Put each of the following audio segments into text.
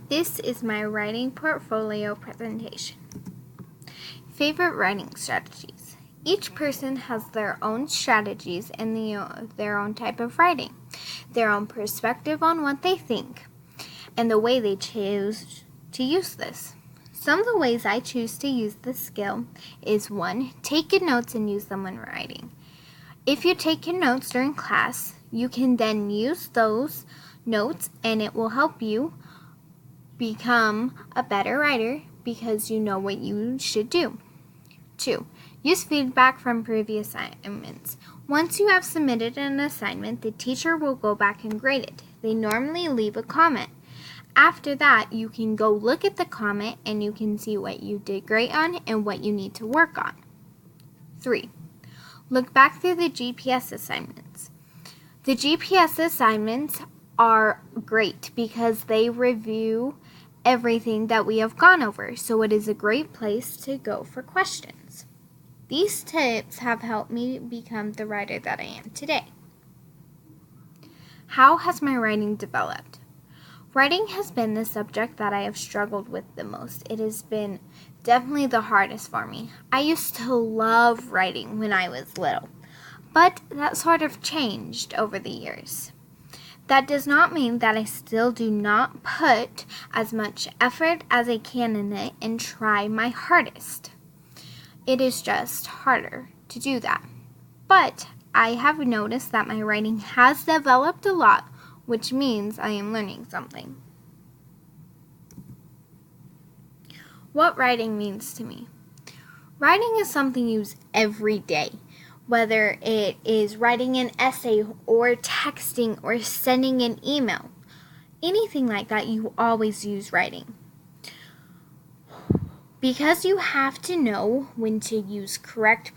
This is my writing portfolio presentation. Favorite writing strategies. Each person has their own strategies and their own type of writing, their own perspective on what they think, and the way they choose to use this. Some of the ways I choose to use this skill is 1. Take good notes and use them when writing. If you take your notes during class, you can then use those notes and it will help you become a better writer because you know what you should do. 2. Use feedback from previous assignments. Once you have submitted an assignment, the teacher will go back and grade it. They normally leave a comment. After that, you can go look at the comment and you can see what you did great on and what you need to work on. 3. Look back through the GPS assignments. The GPS assignments are great because they review everything that we have gone over, so it is a great place to go for questions. These tips have helped me become the writer that I am today. How has my writing developed? Writing has been the subject that I have struggled with the most. It has been definitely the hardest for me. I used to love writing when I was little, but that sort of changed over the years. That does not mean that I still do not put as much effort as I can in it and try my hardest. It is just harder to do that. But I have noticed that my writing has developed a lot, which means I am learning something. What writing means to me. Writing is something you use every day. Whether it is writing an essay or texting or sending an email. Anything like that, you always use writing. Because you have to know when to use correct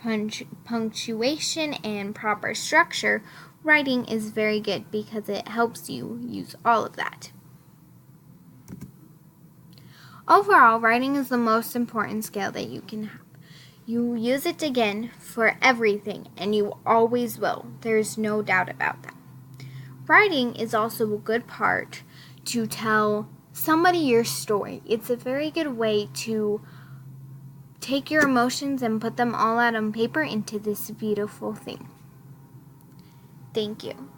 punctuation and proper structure, writing is very good because it helps you use all of that. Overall, writing is the most important skill that you can have. You use it again for everything, and you always will. There's no doubt about that. Writing is also a good part to tell somebody your story. It's a very good way to take your emotions and put them all out on paper into this beautiful thing. Thank you.